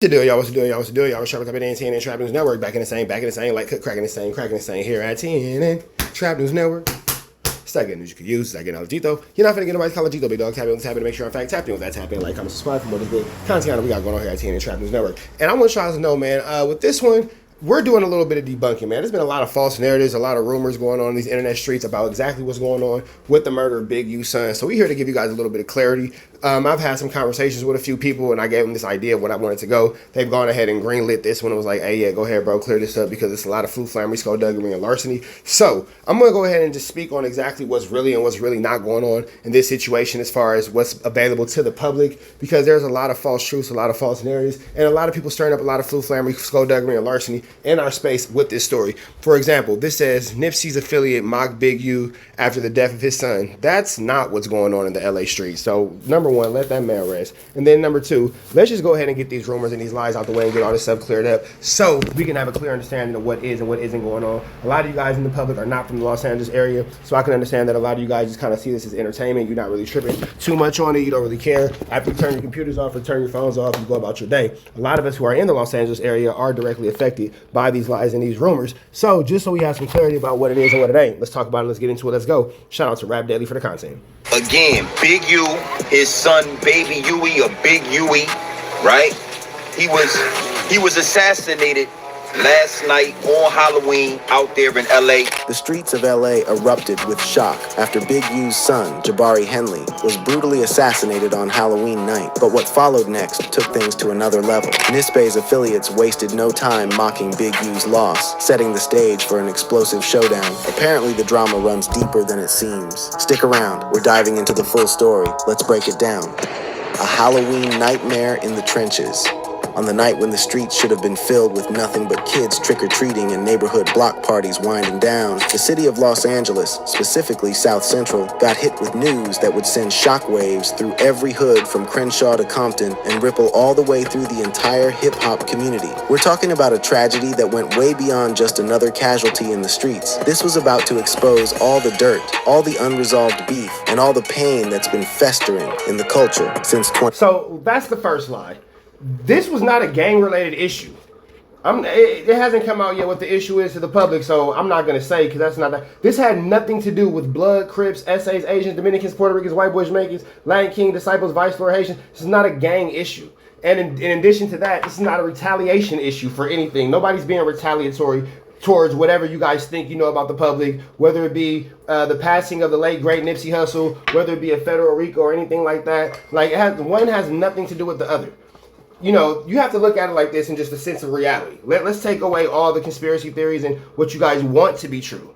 What's the deal, y'all? What's the deal, y'all? What's the deal, y'all? Trap News and Trap News Network. Back in the same, like cracking the same here at TNN. Trap News Network. It's not good news you could use. It's not good knowledge. You're not finna get nobody's college big dog. Tap in to make sure, in fact, tap in with that. Tap in, like, comment, subscribe for more of this good content we got going on here at TNN Trap News Network. And I want y'all to know, man, with this one, we're doing a little bit of debunking, man. There's been a lot of false narratives, a lot of rumors going on in these internet streets about exactly what's going on with the murder of Big U's son. So we're here to give you guys a little bit of clarity. I've had some conversations with a few people, and I gave them this idea of what I wanted to go. They've gone ahead and greenlit this one. It was like, hey, yeah, go ahead, bro, clear this up because it's a lot of food, flammery, skullduggery, and larceny. So I'm going to go ahead and just speak on exactly what's really and what's really not going on in this situation as far as what's available to the public, because there's a lot of false truths, a lot of false narratives, and a lot of people stirring up a lot of food, flammery, skullduggery, and larceny in our space with this story. For example, this says Nipsey's affiliate mocked Big U after the death of his son. That's not what's going on in the LA streets. So number one, let that man rest. And then number two, let's just go ahead and get these rumors and these lies out the way and get all this stuff cleared up so we can have a clear understanding of what is and what isn't going on. A lot of you guys in the public are not from the Los Angeles area, so I can understand that a lot of you guys just kind of see this as entertainment. You're not really tripping too much on it. You don't really care. After you turn your computers off or turn your phones off, you go about your day. A lot of us who are in the Los Angeles area are directly affected by these lies and these rumors. So just so we have some clarity about what it is and what it ain't, let's talk about it. Let's get into it. Let's go. Shout out to Rap Daily for the content. Again, Big U, his son, Baby Huey, or Big Huey, right? He was assassinated last night on Halloween out there in LA. The streets of LA erupted with shock after Big U's son, Jabari Henley, was brutally assassinated on Halloween night. But what followed next took things to another level. Nispey's affiliates wasted no time mocking Big U's loss, setting the stage for an explosive showdown. Apparently the drama runs deeper than it seems. Stick around, we're diving into the full story. Let's break it down. A Halloween nightmare in the trenches. On the night when the streets should have been filled with nothing but kids trick-or-treating and neighborhood block parties winding down, the city of Los Angeles, specifically South Central, got hit with news that would send shockwaves through every hood from Crenshaw to Compton and ripple all the way through the entire hip-hop community. We're talking about a tragedy that went way beyond just another casualty in the streets. This was about to expose all the dirt, all the unresolved beef, and all the pain that's been festering in the culture since So that's the first lie. This was not a gang-related issue. It hasn't come out yet what the issue is to the public, so I'm not going to say because that's not that. This had nothing to do with Blood, Crips, Essays, Asians, Dominicans, Puerto Ricans, White Boys, Jamaicans, Lyin King, Disciples, Vice Lord, Haitians. This is not a gang issue. And in addition to that, this is not a retaliation issue for anything. Nobody's being retaliatory towards whatever you guys think you know about the public, whether it be the passing of the late great Nipsey Hussle, whether it be a federal RICO or anything like that. Like one has nothing to do with the other. You know, you have to look at it like this in just a sense of reality. Let's take away all the conspiracy theories and what you guys want to be true.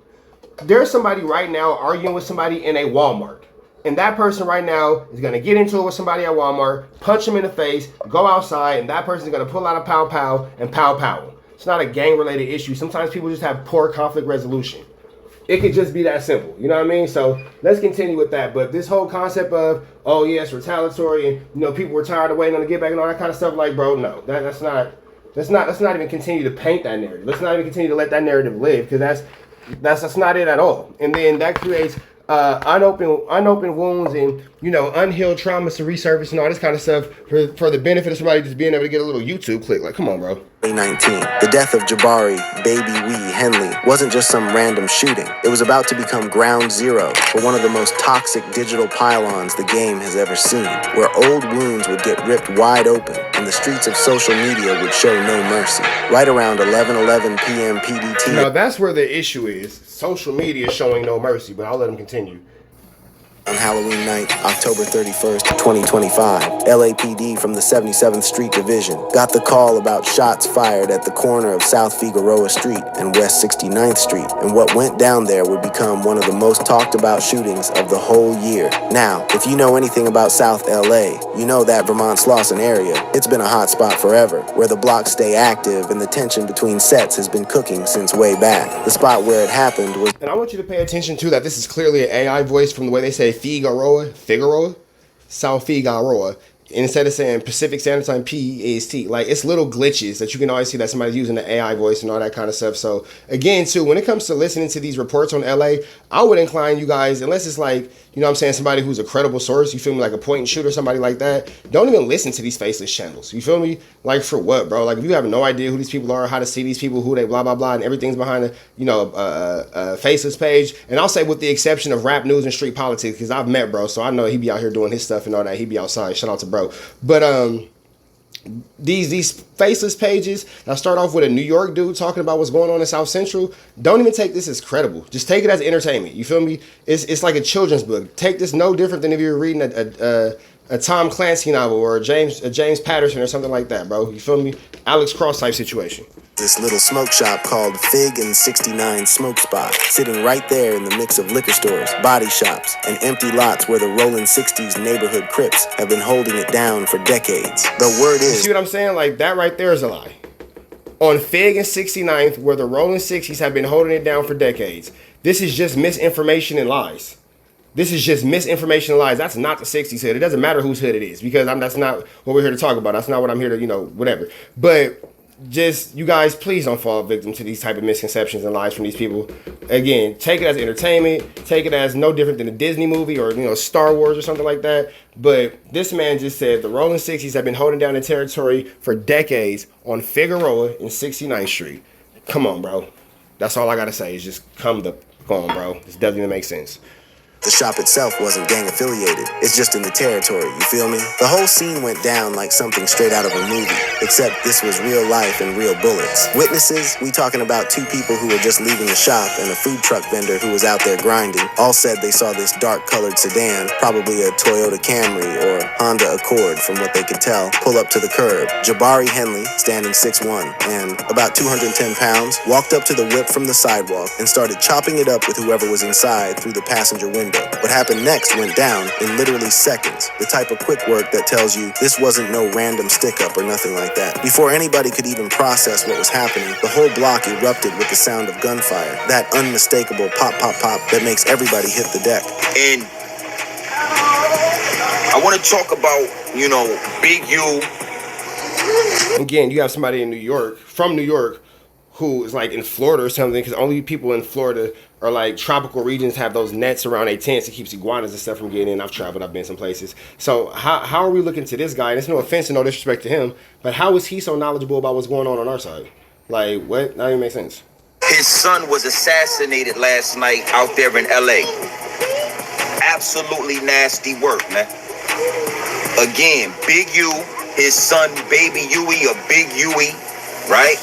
There's somebody right now arguing with somebody in a Walmart. And that person right now is going to get into it with somebody at Walmart, punch him in the face, go outside, and that person is going to pull out a pow pow and pow pow. It's not a gang-related issue. Sometimes people just have poor conflict resolution. It could just be that simple, you know what I mean? So let's continue with that. But this whole concept of, oh yeah, it's retaliatory, and you know people were tired of waiting on to get back and all that kind of stuff, like, bro, no, let's not even continue to paint that narrative. Let's not even continue to let that narrative live, because that's not it at all. And then that creates unopened wounds and, you know, unhealed traumas to resurface and all this kind of stuff for the benefit of somebody just being able to get a little YouTube click. Like, come on, bro. 2019. The death of Jabari, Baby Wee Henley, wasn't just some random shooting. It was about to become ground zero for one of the most toxic digital pylons the game has ever seen, where old wounds would get ripped wide open and the streets of social media would show no mercy. Right around 11:11 p.m. PDT. Now, that's where the issue is. Social media showing no mercy, but I'll let him continue. On Halloween night, October 31st, 2025, LAPD from the 77th Street Division got the call about shots fired at the corner of South Figueroa Street and West 69th Street, and what went down there would become one of the most talked about shootings of the whole year. Now, if you know anything about South LA, you know that Vermont Slauson area. It's been a hot spot forever, where the blocks stay active and the tension between sets has been cooking since way back. The spot where it happened was... And I want you to pay attention to that. This is clearly an AI voice from the way they say Figueroa, South Figueroa. instead of saying Pacific Standard Time, PEST. Like, it's little glitches that you can always see that somebody's using the AI voice and all that kind of stuff. So again, too, when it comes to listening to these reports on LA, I would incline you guys, unless it's like, you know what I'm saying, somebody who's a credible source, you feel me, like a point and shoot or somebody like that, don't even listen to these faceless channels. You feel me? Like, for what, bro? Like, if you have no idea who these people are, how to see these people, who they blah, blah, blah, and everything's behind a faceless page. And I'll say with the exception of rap news and street politics, because I've met bro, so I know he be out here doing his stuff and all that. He be outside. Shout out to bro. But these faceless pages that start off with a New York dude talking about what's going on in South Central, don't even take this as credible. Just take it as entertainment. You feel me? It's like a children's book. Take this no different than if you were reading a Tom Clancy novel or a James Patterson or something like that, bro. You feel me? Alex Cross type situation. This little smoke shop called Fig and 69 Smoke Spot, sitting right there in the mix of liquor stores, body shops, and empty lots where the rolling 60s neighborhood Crips have been holding it down for decades. The word is... You see what I'm saying? Like, that right there is a lie. On Fig and 69th, where the rolling 60s have been holding it down for decades, this is just misinformation and lies. This is just misinformation and lies. That's not the 60s hood. It doesn't matter whose hood it is, because that's not what we're here to talk about. That's not what I'm here to, whatever. But just, you guys, please don't fall victim to these type of misconceptions and lies from these people. Again, take it as entertainment. Take it as no different than a Disney movie or, Star Wars or something like that. But this man just said the rolling 60s have been holding down the territory for decades on Figueroa and 69th Street. Come on, bro. That's all I got to say is just come on, bro. This doesn't even make sense. The shop itself wasn't gang affiliated. It's just in the territory, you feel me? The whole scene went down like something straight out of a movie, except this was real life and real bullets. Witnesses, we talking about two people who were just leaving the shop and a food truck vendor who was out there grinding, all said they saw this dark-colored sedan, probably a Toyota Camry or Honda Accord from what they could tell, pull up to the curb. Jabari Henley, standing 6'1", and about 210 pounds, walked up to the whip from the sidewalk and started chopping it up with whoever was inside through the passenger window. What happened next went down in literally seconds. The type of quick work that tells you this wasn't no random stick-up or nothing like that. Before anybody could even process what was happening, the whole block erupted with the sound of gunfire. That unmistakable pop, pop, pop that makes everybody hit the deck. And I want to talk about, Big U. Again, you have somebody in New York, from New York, who is like in Florida or something, because only people in Florida or like tropical regions have those nets around their tents. It keeps iguanas and stuff from getting in. I've traveled, I've been some places. So how are we looking to this guy? And it's no offense and no disrespect to him, but how is he so knowledgeable about what's going on our side? Like, what? That even makes sense. His son was assassinated last night out there in LA. Absolutely nasty work, man. Again, Big U, his son, baby Huey, a Big Huey, right?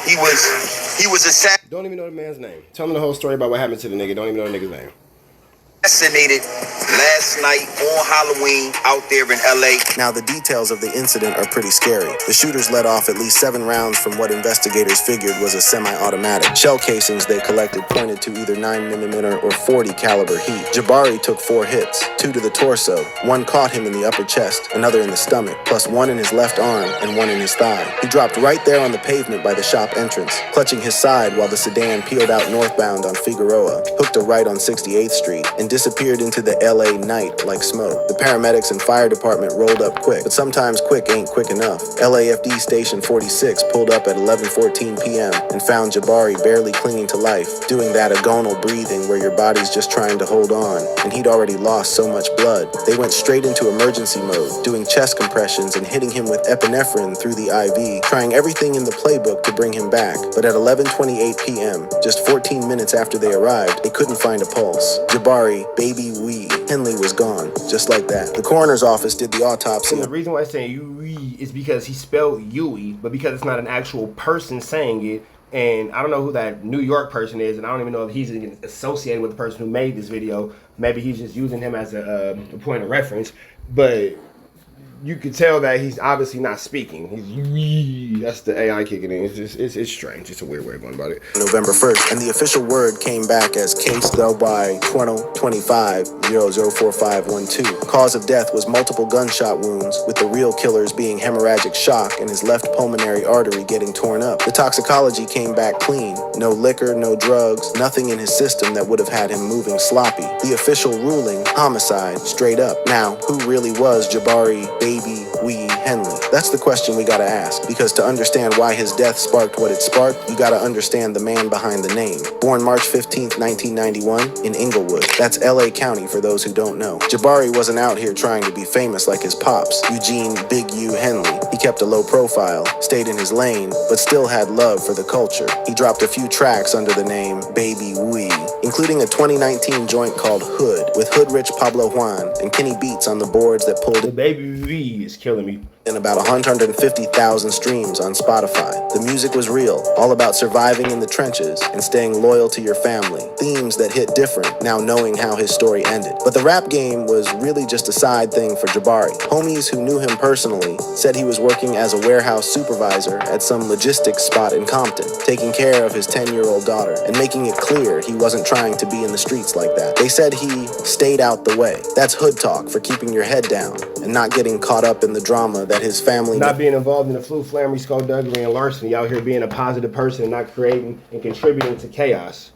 He was assassinated. Don't even know the man's name. Tell me the whole story about what happened to the nigga. Don't even know the nigga's name. Assassinated last night on Halloween out there in LA. Now, the details of the incident are pretty scary. The shooters let off at least 7 rounds from what investigators figured was a semi-automatic. Shell casings they collected pointed to either 9mm or 40 caliber heat. Jabari took 4 hits, 2 to the torso. 1 caught him in the upper chest, another in the stomach, plus 1 in his left arm and 1 in his thigh. He dropped right there on the pavement by the shop entrance, clutching his side while the sedan peeled out northbound on Figueroa, hooked a right on 68th Street, and disappeared into the LA night like smoke. The paramedics and fire department rolled up quick, but sometimes quick ain't quick enough. LAFD Station 46 pulled up at 11:14 p.m. and found Jabari barely clinging to life, doing that agonal breathing where your body's just trying to hold on, and he'd already lost so much blood. They went straight into emergency mode, doing chest compressions and hitting him with epinephrine through the IV, trying everything in the playbook to bring him back. But at 11:28 p.m., just 14 minutes after they arrived, they couldn't find a pulse. Jabari, baby Wee, Henley was gone, just like that. The coroner's office did the autopsy. And the reason why I'm saying Yui is because he spelled Yui, but because it's not an actual person saying it, and I don't know who that New York person is, and I don't even know if he's associated with the person who made this video. Maybe he's just using him as a point of reference, but you could tell that he's obviously not speaking. He's that's the AI kicking in. It's strange. It's a weird way of going about it. November 1st, and the official word came back as case by 2025-004512. Cause of death was multiple gunshot wounds, with the real killers being hemorrhagic shock and his left pulmonary artery getting torn up. The toxicology came back clean. No liquor, no drugs, nothing in his system that would have had him moving sloppy. The official ruling, homicide, straight up. Now, who really was Jabari Baby Henley? That's the question we gotta ask, because to understand why his death sparked what it sparked, you gotta understand the man behind the name. Born March 15th, 1991, in Inglewood. That's LA County for those who don't know. Jabari wasn't out here trying to be famous like his pops, Eugene Big U Henley. He kept a low profile, stayed in his lane, but still had love for the culture. He dropped a few tracks under the name Baby Wee, including a 2019 joint called Hood, with Hood Rich Pablo Juan and Kenny Beats on the boards that pulled The Baby V is killing me. in about 150,000 streams on Spotify. The music was real, all about surviving in the trenches and staying loyal to your family. Themes that hit different, now knowing how his story ended. But the rap game was really just a side thing for Jabari. Homies who knew him personally said he was working as a warehouse supervisor at some logistics spot in Compton, taking care of his 10-year-old daughter and making it clear he wasn't trying to be in the streets like that. They said he stayed out the way. That's hood talk for keeping your head down and not getting caught up in the drama that his family... Not being involved in the flu, flammery, skullduggery, and larceny. Out here being a positive person and not creating and contributing to chaos.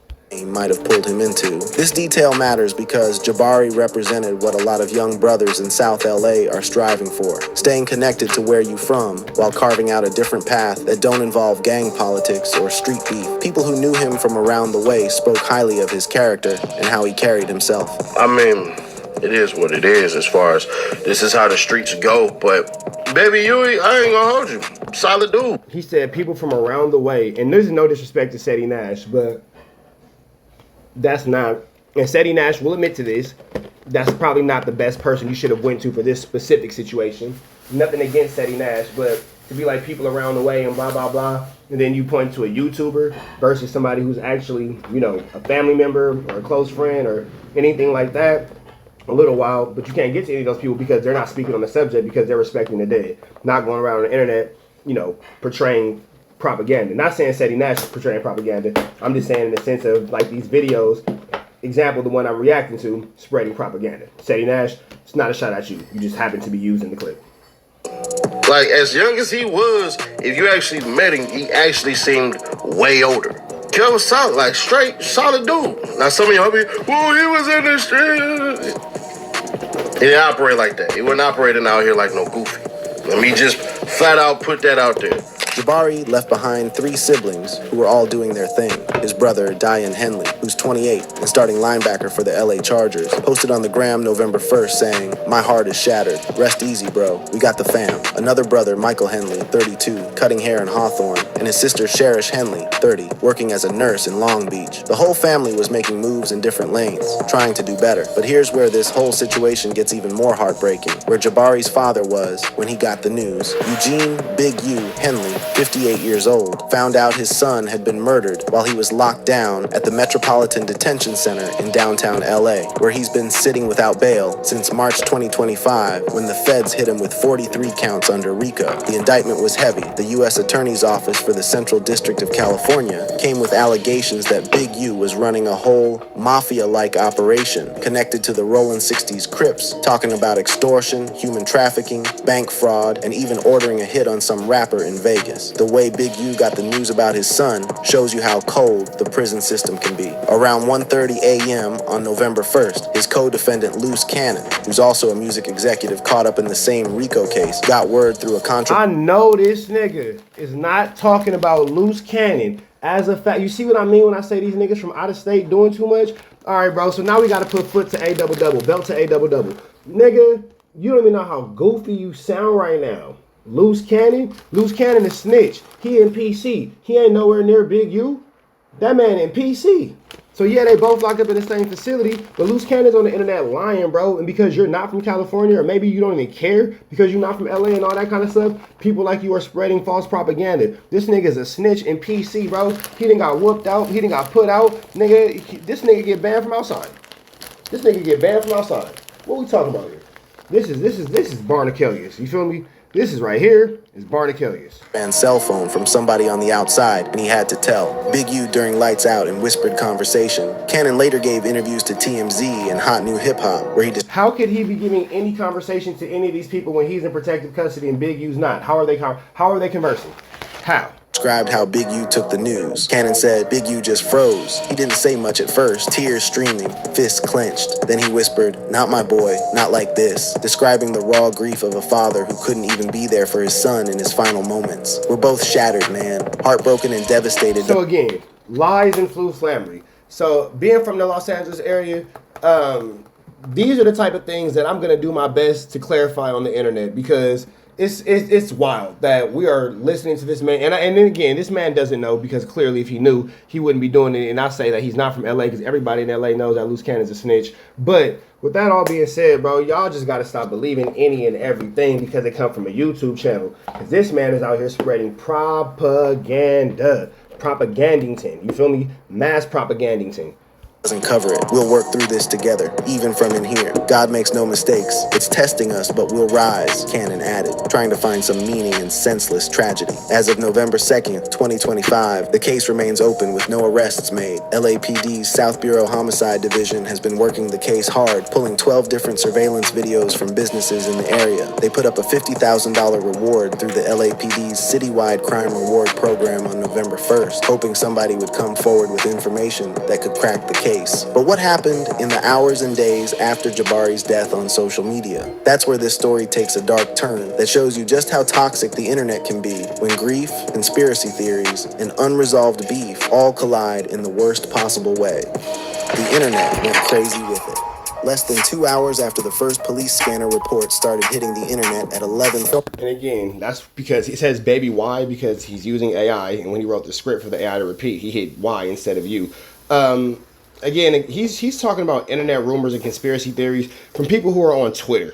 Might have pulled him into. This detail matters because Jabari represented what a lot of young brothers in South LA are striving for. Staying connected to where you from while carving out a different path that don't involve gang politics or street beef. People who knew him from around the way spoke highly of his character and how he carried himself. I mean, it is what it is as far as this is how the streets go, but Baby Huey, I ain't gonna hold you. Solid dude. He said people from around the way, and there's no disrespect to Seti Nash, but that's not, and Seti Nash will admit to this, that's probably not the best person you should have went to for this specific situation. Nothing against Seti Nash, but to be like people around the way and blah, blah, blah, and then you point to a YouTuber versus somebody who's actually, you know, a family member or a close friend or anything like that, a little wild, but you can't get to any of those people because they're not speaking on the subject because they're respecting the dead, not going around on the internet, you know, portraying propaganda. Not saying Seti Nash is portraying propaganda. I'm just saying in the sense of like these videos, example, the one I'm reacting to, spreading propaganda. Seti Nash, it's not a shot at you. You just happen to be used in the clip. Like, as young as he was, if you actually met him, he actually seemed way older. Kel was solid, like straight, solid dude. Now some of y'all be, well, he was in the street. He didn't operate like that. He wasn't operating out here like no goofy. Let me just flat out put that out there. Jabari left behind 3 siblings who were all doing their thing. His brother, Lyin Henley, who's 28 and starting linebacker for the LA Chargers, posted on the gram November 1st saying, "My heart is shattered. Rest easy, bro. We got the fam." Another brother, Michael Henley, 32, cutting hair in Hawthorne, and his sister, Cherish Henley, 30, working as a nurse in Long Beach. The whole family was making moves in different lanes, trying to do better. But here's where this whole situation gets even more heartbreaking, where Jabari's father was when he got the news. Eugene Big U Henley, 58 years old, found out his son had been murdered while he was locked down at the Metropolitan Detention Center in downtown LA, where he's been sitting without bail since March 2025 when the feds hit him with 43 counts under RICO. The indictment was heavy. The U.S. Attorney's Office for the Central District of California came with allegations that Big U was running a whole mafia-like operation connected to the Rollin' 60s Crips, talking about extortion, human trafficking, bank fraud, and even ordering a hit on some rapper in Vegas. The way Big U got the news about his son shows you how cold the prison system can be. Around 1:30 a.m. on November 1st, his co-defendant Loose Cannon, who's also a music executive caught up in the same RICO case, got word through a contract. I know this nigga is not talking about Loose Cannon as a fact. You see what I mean when I say these niggas from out of state doing too much? All right, bro, so now we got to put foot to A double double, belt to A double double. Nigga, you don't even know how goofy you sound right now. Loose Cannon is snitch. He in PC. He ain't nowhere near Big U. That man in PC. So yeah, they both locked up in the same facility, but Loose Cannon's on the internet lying, bro. And because you're not from California, or maybe you don't even care because you're not from LA and all that kind of stuff, people like you are spreading false propaganda. This nigga's a snitch in PC, bro. He done got whooped out. He done got put out. Nigga, this nigga get banned from outside. This nigga get banned from outside. What we talking about here? This is Barnacelius. You feel me? This is right here is Barnacelius. And cell phone from somebody on the outside, and he had to tell. Big U during Lights Out in whispered conversation. Cannon later gave interviews to TMZ and Hot New Hip Hop, where he How could he be giving any conversation to any of these people when he's in protective custody and Big U's not? How are they conversing? How? described how Big U took the news. Cannon said Big U just froze. He didn't say much at first, tears streaming, fists clenched. Then he whispered, "Not my boy, not like this," describing the raw grief of a father who couldn't even be there for his son in his final moments. We're both shattered, man. Heartbroken and devastated. So again, lies and flammery. So being from the Los Angeles area, these are the type of things that I'm going to do my best to clarify on the internet, because it's wild that we are listening to this man. And then again, this man doesn't know, because clearly if he knew, he wouldn't be doing it. And I say that he's not from LA because everybody in LA knows that Loose Cannon's a snitch. But with that all being said, bro, y'all just got to stop believing any and everything because it come from a YouTube channel. Because this man is out here spreading propaganda. Propagandington. You feel me? Mass propagandington. Doesn't cover it. We'll work through this together, even from in here. God makes no mistakes. It's testing us, but we'll rise, Cannon added, trying to find some meaning in senseless tragedy. As of November 2nd, 2025, the case remains open with no arrests made. LAPD's South Bureau Homicide Division has been working the case hard, pulling 12 different surveillance videos from businesses in the area. They put up a $50,000 reward through the LAPD's citywide crime reward program on November 1st, hoping somebody would come forward with information that could crack the case. But what happened in the hours and days after Jabari's death on social media? That's where this story takes a dark turn that shows you just how toxic the internet can be when grief, conspiracy theories, and unresolved beef all collide in the worst possible way. The internet went crazy with it. Less than 2 hours after the first police scanner report started hitting the internet at 11. And again, that's because he says baby Y because he's using AI, and when he wrote the script for the AI to repeat, he hit Y instead of U. Again, he's talking about internet rumors and conspiracy theories from people who are on Twitter.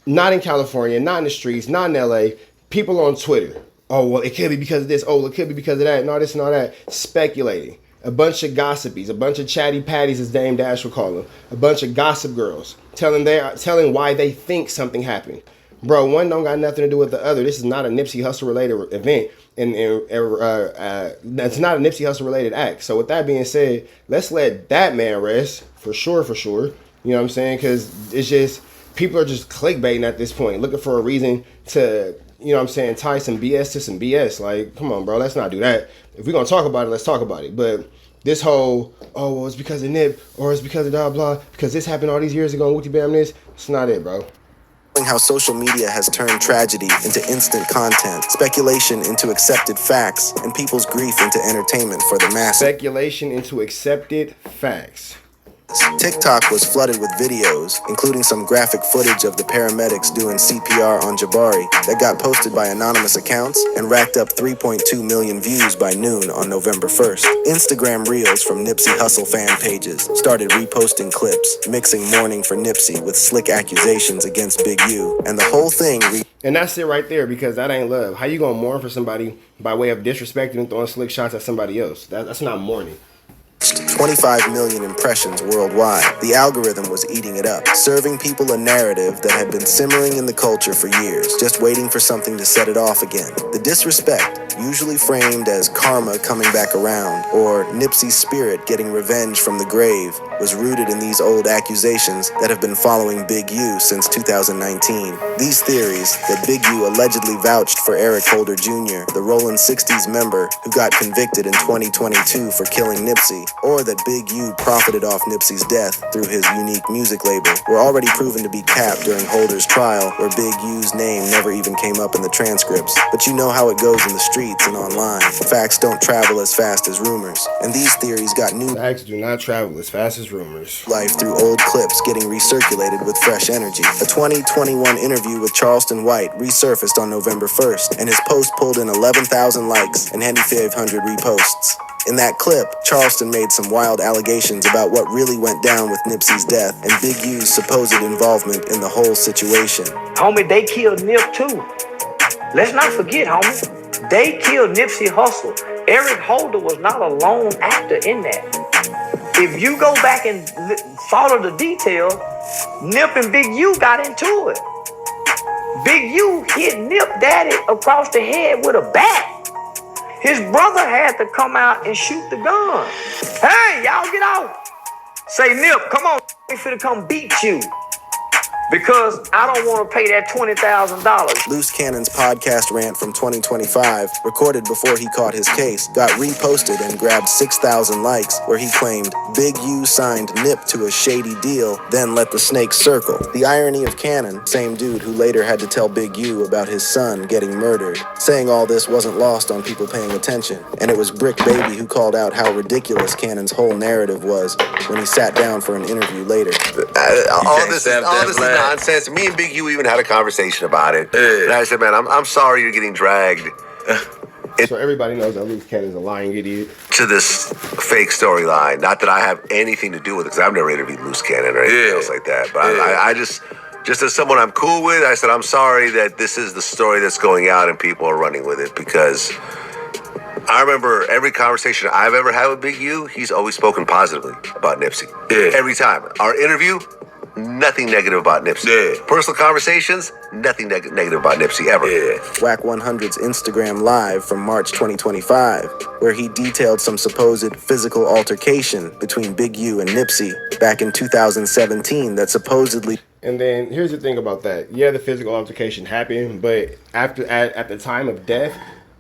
Not in California, not in the streets, not in LA. People on Twitter. Oh, well, it could be because of this. Oh, it could be because of that. And all this and all that. Speculating. A bunch of gossipies. A bunch of chatty patties, as Dame Dash would call them. A bunch of gossip girls. Telling why they think something happened. Bro, one don't got nothing to do with the other. This is not a Nipsey Hussle related event. And that's not a Nipsey Hussle related act. So with that being said, let's let that man rest for sure. You know what I'm saying? Because it's just, people are just clickbaiting at this point, looking for a reason to, you know what I'm saying, tie some BS to some BS. Like, come on, bro, let's not do that. If we're gonna talk about it, let's talk about it. But this whole, oh, well, it's because of Nip, or it's because of blah blah, because this happened all these years ago and whoopty bam this, it's not it, bro. How social media has turned tragedy into instant content, speculation into accepted facts, and people's grief into entertainment for the masses. Speculation into accepted facts. TikTok was flooded with videos, including some graphic footage of the paramedics doing CPR on Jabari that got posted by anonymous accounts and racked up 3.2 million views by noon on November 1st. Instagram Reels from Nipsey Hussle fan pages started reposting clips, mixing mourning for Nipsey with slick accusations against Big U, and the whole thing and that's it right there, because that ain't love. How you gonna mourn for somebody by way of disrespecting and throwing slick shots at somebody else? That's not mourning. 25 million impressions worldwide. The algorithm was eating it up, serving people a narrative that had been simmering in the culture for years, just waiting for something to set it off again. The disrespect, usually framed as karma coming back around, or Nipsey's spirit getting revenge from the grave, was rooted in these old accusations that have been following Big U since 2019. These theories that Big U allegedly vouched for Eric Holder Jr., the Rollin' 60s member who got convicted in 2022 for killing Nipsey, or that Big U profited off Nipsey's death through his unique music label, were already proven to be capped during Holder's trial, where Big U's name never even came up in the transcripts. But you know how it goes in the streets and online. Facts don't travel as fast as rumors, and these theories got new Facts do not travel as fast as rumors. life through old clips getting recirculated with fresh energy. A 2021 interview with Charleston White resurfaced on November 1st, and his post pulled in 11,000 likes and handy 500 reposts. In that clip, Charleston made some wild allegations about what really went down with Nipsey's death and Big U's supposed involvement in the whole situation. Homie, they killed Nip too. Let's not forget, homie, they killed Nipsey Hussle. Eric Holder was not a lone actor in that. If you go back and follow the details, Nip and Big U got into it. Big U hit Nip Daddy across the head with a bat. His brother had to come out and shoot the gun. Hey, y'all get out. Say, Nip, come on, we finna come beat you. because I don't want to pay that $20,000. Loose Cannon's podcast rant from 2025, recorded before he caught his case, got reposted and grabbed 6,000 likes, where he claimed Big U signed Nip to a shady deal, then let the snake circle. The irony of Cannon, same dude who later had to tell Big U about his son getting murdered, saying all this wasn't lost on people paying attention, and it was Brick Baby who called out how ridiculous Cannon's whole narrative was when he sat down for an interview later. All this is nonsense. Me and Big U even had a conversation about it. And I said, man, I'm sorry you're getting dragged So everybody knows that Loose Cannon's a lying idiot. to this fake storyline. Not that I have anything to do with it, because I've never interviewed Loose Cannon or anything else like that. But I just as someone I'm cool with, I said, I'm sorry that this is the story that's going out and people are running with it, because I remember every conversation I've ever had with Big U, he's always spoken positively about Nipsey. Every time. Our interview, nothing negative about Nipsey. Personal conversations, nothing negative about Nipsey ever. Whack 100's Instagram Live from March 2025, where he detailed some supposed physical altercation between Big U and Nipsey back in 2017 that supposedly... And then here's the thing about that. Yeah, the physical altercation happened, but at the time of death,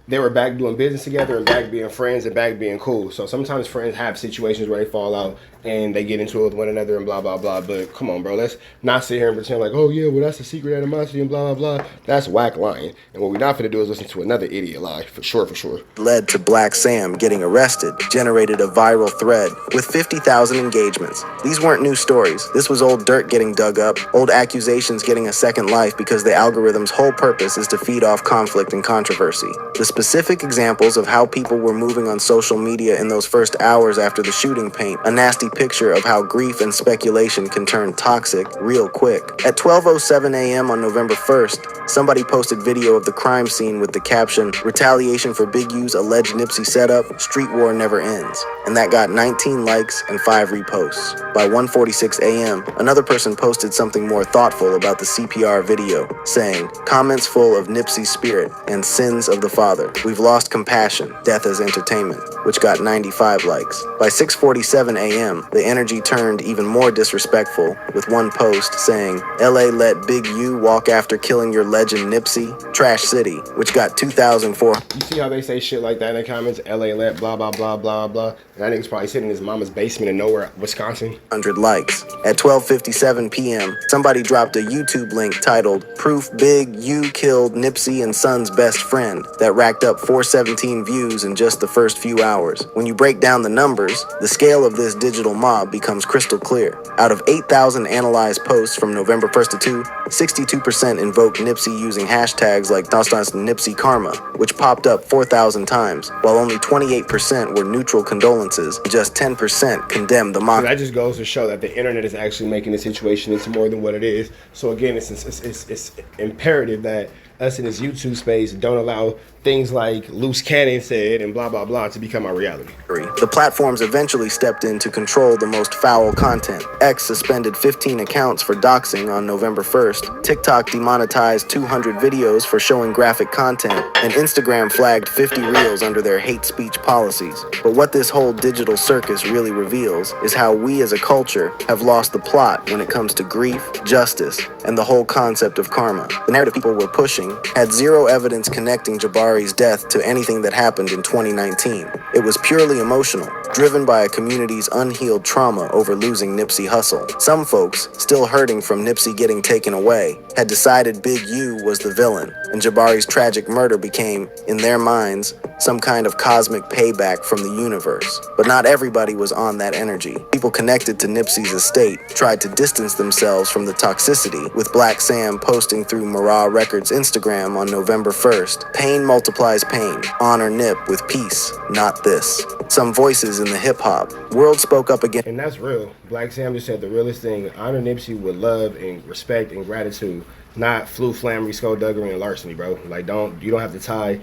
they were back doing business together and back being friends and back being cool. So sometimes friends have situations where they fall out and they get into it with one another and blah, blah, blah. But come on, bro. Let's not sit here and pretend like, oh, yeah, well, that's a secret animosity and blah, blah, blah. That's whack lying. And what we're not going to do is listen to another idiot lie, for sure, for sure. Led to Black Sam getting arrested, generated a viral thread with 50,000 engagements. These weren't new stories. This was old dirt getting dug up, old accusations getting a second life because the algorithm's whole purpose is to feed off conflict and controversy. The specific examples of how people were moving on social media in those first hours after the shooting paint a nasty picture of how grief and speculation can turn toxic real quick. At 12:07 a.m. on November 1st, somebody posted video of the crime scene with the caption, "Retaliation for Big U's alleged Nipsey setup, street war never ends." And that got 19 likes and 5 reposts. By 1:46 a.m., another person posted something more thoughtful about the CPR video, saying, "Comments full of Nipsey's spirit and sins of the father. We've lost compassion, death as entertainment," which got 95 likes. By 6:47 a.m., the energy turned even more disrespectful, with one post saying, "LA let Big U walk after killing your legend Nipsey, Trash City," which got 2,004. You see how they say shit like that in the comments? LA let blah, blah, blah, blah, blah. And that nigga's probably sitting in his mama's basement in nowhere, Wisconsin. 100 likes. At 12:57 p.m., somebody dropped a YouTube link titled "Proof Big U Killed Nipsey and Son's Best Friend" that racked up 417 views in just the first few hours. When you break down the numbers, the scale of this digital mob becomes crystal clear. Out of 8,000 analyzed posts from November 1st to 2, 62% invoked Nipsey using hashtags like Nipsey Karma, which popped up 4,000 times, while only 28% were neutral condolences, and just 10% condemned the mob. So that just goes to show that the internet is actually making the situation into more than what it is. So again, it's imperative that us in this YouTube space don't allow things like Loose Cannon said and blah, blah, blah to become our reality. The platforms eventually stepped in to control the most foul content. X suspended 15 accounts for doxing on November 1st. TikTok demonetized 200 videos for showing graphic content, and Instagram flagged 50 reels under their hate speech policies. But what this whole digital circus really reveals is how we as a culture have lost the plot when it comes to grief, justice, and the whole concept of karma. The narrative people were pushing had zero evidence connecting Jabari's death to anything that happened in 2019. It was purely emotional, driven by a community's unhealed trauma over losing Nipsey Hussle. Some folks, still hurting from Nipsey getting taken away, had decided Big U was the villain, and Jabari's tragic murder became, in their minds, some kind of cosmic payback from the universe. But not everybody was on that energy. People connected to Nipsey's estate tried to distance themselves from the toxicity, with Black Sam posting through Marah Records' Instagram on November 1st, "Pain multiplies pain. Honor Nip with peace, not this." Some voices in the hip-hop world spoke up again. And that's real. Black Sam just said the realest thing. Honor Nipsey with love and respect and gratitude, not flu, flammery, skullduggery, and larceny, bro. Like, you don't have to tie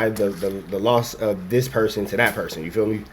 the loss of this person to that person. You feel me?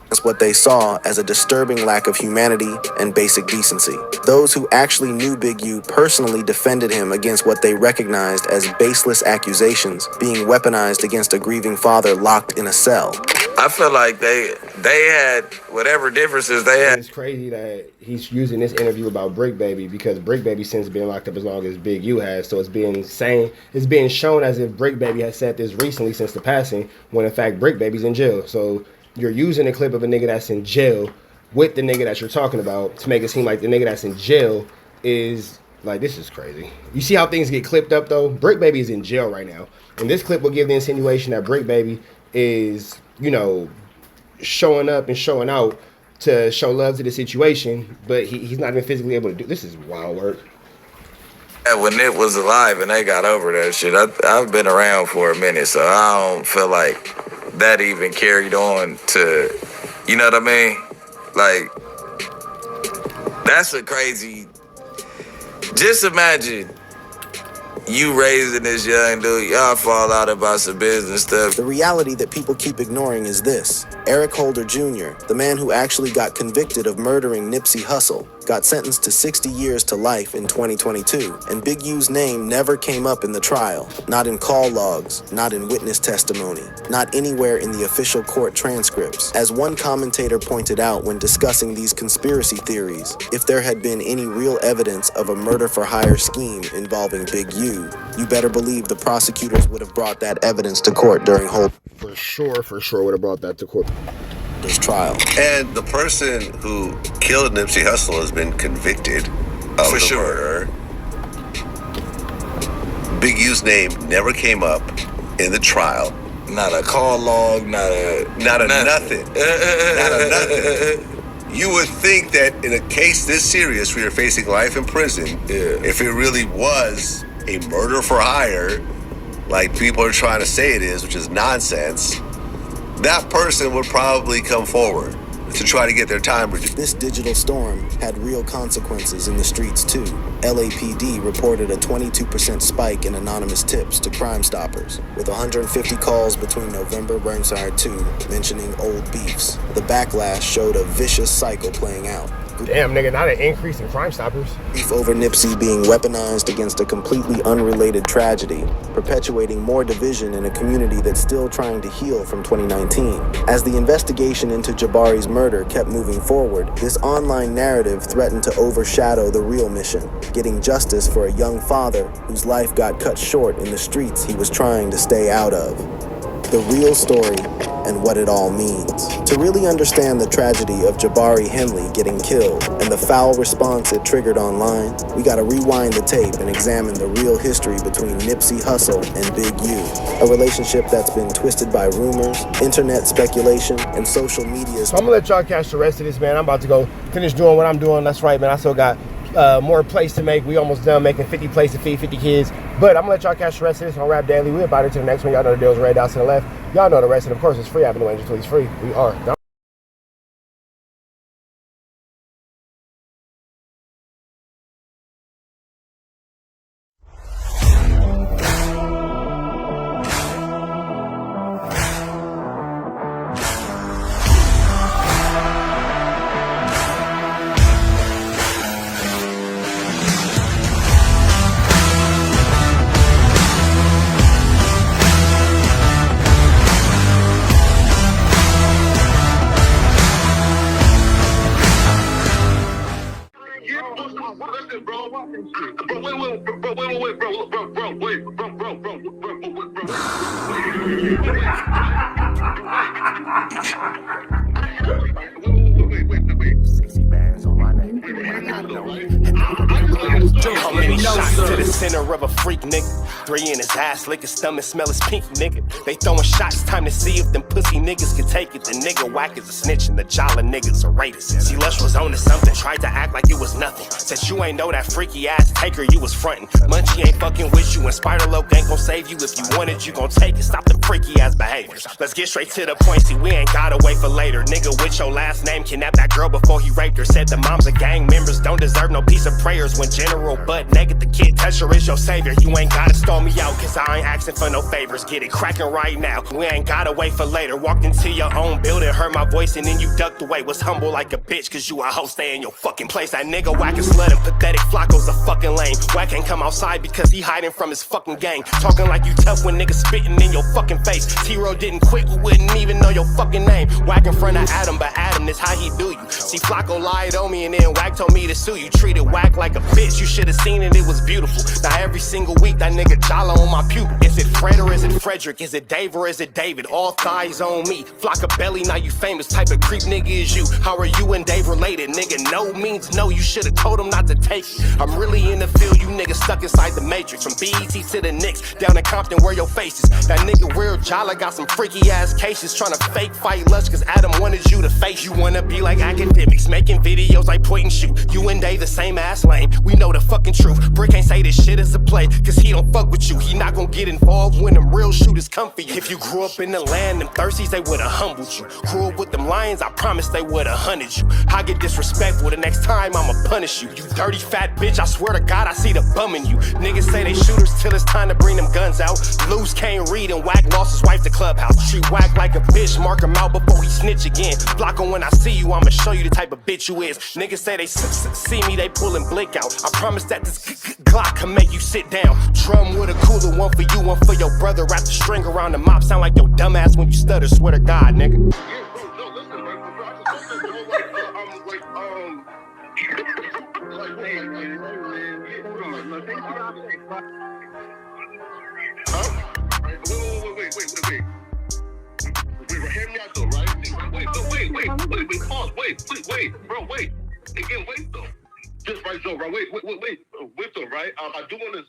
That's what they saw as a disturbing lack of humanity and basic decency. Those who actually knew Big U personally defended him against what they recognized as baseless accusations being weaponized against a grieving father locked in a cell. I feel like they had whatever differences they had. It's crazy that he's using this interview about Brick Baby because Brick Baby since been locked up as long as Big U has. So it's being shown as if Brick Baby has said this recently since the passing, when in fact Brick Baby's in jail. So you're using a clip of a nigga that's in jail with the nigga that you're talking about to make it seem like the nigga that's in jail is like, this is crazy. You see how things get clipped up though? Brick Baby is in jail right now. And this clip will give the insinuation that Brick Baby is, you know, showing up and showing out to show love to the situation, but he's not even physically able to do. This is wild work. When Nip was alive and they got over that shit, I've been around for a minute, so I don't feel like that even carried on to, you know what I mean? Like, that's a crazy. Just imagine you raising this young dude, y'all fall out about some business stuff. The reality that people keep ignoring is this. Eric Holder Jr., the man who actually got convicted of murdering Nipsey Hussle, got sentenced to 60 years to life in 2022, and Big U's name never came up in the trial. Not in call logs, not in witness testimony, not anywhere in the official court transcripts. As one commentator pointed out when discussing these conspiracy theories, if there had been any real evidence of a murder-for-hire scheme involving Big U, you better believe the prosecutors would have brought that evidence to court during Holder's For sure would have brought that to court. trial. And the person who killed Nipsey Hussle has been convicted of the murder. Big U's name never came up in the trial. Not a call log, not a nothing. Not a nothing. You would think that in a case this serious where you're facing life in prison, if it really was a murder for hire, like people are trying to say it is, which is nonsense, that person would probably come forward to try to get their time reduced. This digital storm had real consequences in the streets too. LAPD reported a 22% spike in anonymous tips to Crime Stoppers, with 150 calls between November Burnside 2 mentioning old beefs. The backlash showed a vicious cycle playing out. Damn, nigga, not an increase in Crime Stoppers. Beef over Nipsey being weaponized against a completely unrelated tragedy, perpetuating more division in a community that's still trying to heal from 2019. As the investigation into Jabari's murder kept moving forward, this online narrative threatened to overshadow the real mission, getting justice for a young father whose life got cut short in the streets he was trying to stay out of. The real story and what it all means. To really understand the tragedy of Jabari Henley getting killed and the foul response it triggered online, we gotta rewind the tape and examine the real history between Nipsey Hussle and Big U, a relationship that's been twisted by rumors, internet speculation, and social media. So I'm gonna let y'all catch the rest of this, man. I'm about to go finish doing what I'm doing. That's right, man. I still got more plates to make. We almost done making 50 plates to feed 50 kids. But I'm gonna let y'all catch the rest of this on Rap Daily. We're about to the next one. Y'all know the deal's red down to the left. Y'all know the rest, and of course it's free. I've been waiting until it's free. We are. To the center of a freak nigga, 3 in his ass, lick his stomach, smell his pink nigga. They throwing shots, time to see if them pussy niggas can take it. The nigga whack is a snitch and the jolly niggas are rapists. See, Lush was on to something, tried to act like it was nothing. Said you ain't know that freaky ass taker you was frontin'. Munchie ain't fucking with you and Spider-Loc ain't gon' save you. If you want it, you gon' take it. Stop the freaky ass behaviors. Let's get straight to the point, see we ain't gotta wait for later. Nigga with your last name kidnapped that girl before he raped her. Said the moms of gang members don't deserve no piece of prayers when General Butt naked, the kid Tesher is your savior. You ain't gotta stall me out, cause I ain't asking for no favors. Get it cracking right now, we ain't gotta wait for later. Walked into your own building, heard my voice, and then you ducked away. Was humble like a bitch, cause you a hoe, stay in your fucking place. That nigga whack and slut and pathetic, Flacco's a fucking lame. Whack ain't come outside because he hiding from his fucking gang. Talking like you tough when niggas spitting in your fucking face. T-Row didn't quit, we wouldn't even know your fucking name. Whack in front of Adam, but Adam is how he do you. See, Flacco lied on me and then Whack told me to sue you. Treated Whack like a bitch, you should've seen it, it was beautiful. Now every single week that nigga jolly on my pupil. Is it Fred or is it Frederick? Is it Dave or is it David? All thighs on me. Flock a belly, now you famous. Type of creep nigga is you. How are you and Dave related? Nigga, no means no, you should've told him not to take it. I'm really in the field, you niggas stuck inside the matrix. From BET to the Knicks, down in Compton where your face is. That nigga real jolly got some freaky ass cases. Tryna fake fight Lush cause Adam wanted you to face. You wanna be like academics, making videos like point and shoot. You and Dave the same ass lane, we know the fucking truth. Brick ain't say this shit is a play, cause he don't fuck with you. He not gon' get involved when them real shooters come for you. If you grew up in the land, them thirsties, they would've humbled you. Grew up with them lions, I promise they would've hunted you. I get disrespectful, the next time I'ma punish you. You dirty fat bitch, I swear to God I see the bum in you. Niggas say they shooters till it's time to bring them guns out. Loose can't read and Whack lost his wife to Clubhouse. Treat Whack like a bitch, mark him out before he snitch again. Flocko, when I see you, I'ma show you the type of bitch you is. Niggas say they see me, they pullin' blick out. I promise that this Glock can make you sit down. Drum with a cooler, one for you, one for your brother. Wrap the string around the mop, sound like your dumb ass when you stutter. Swear to God, nigga. Hear me out though, right? Wait, pause, wait, bro, wait. Again, wait though. Just right though, right? Wait though, right? I do want to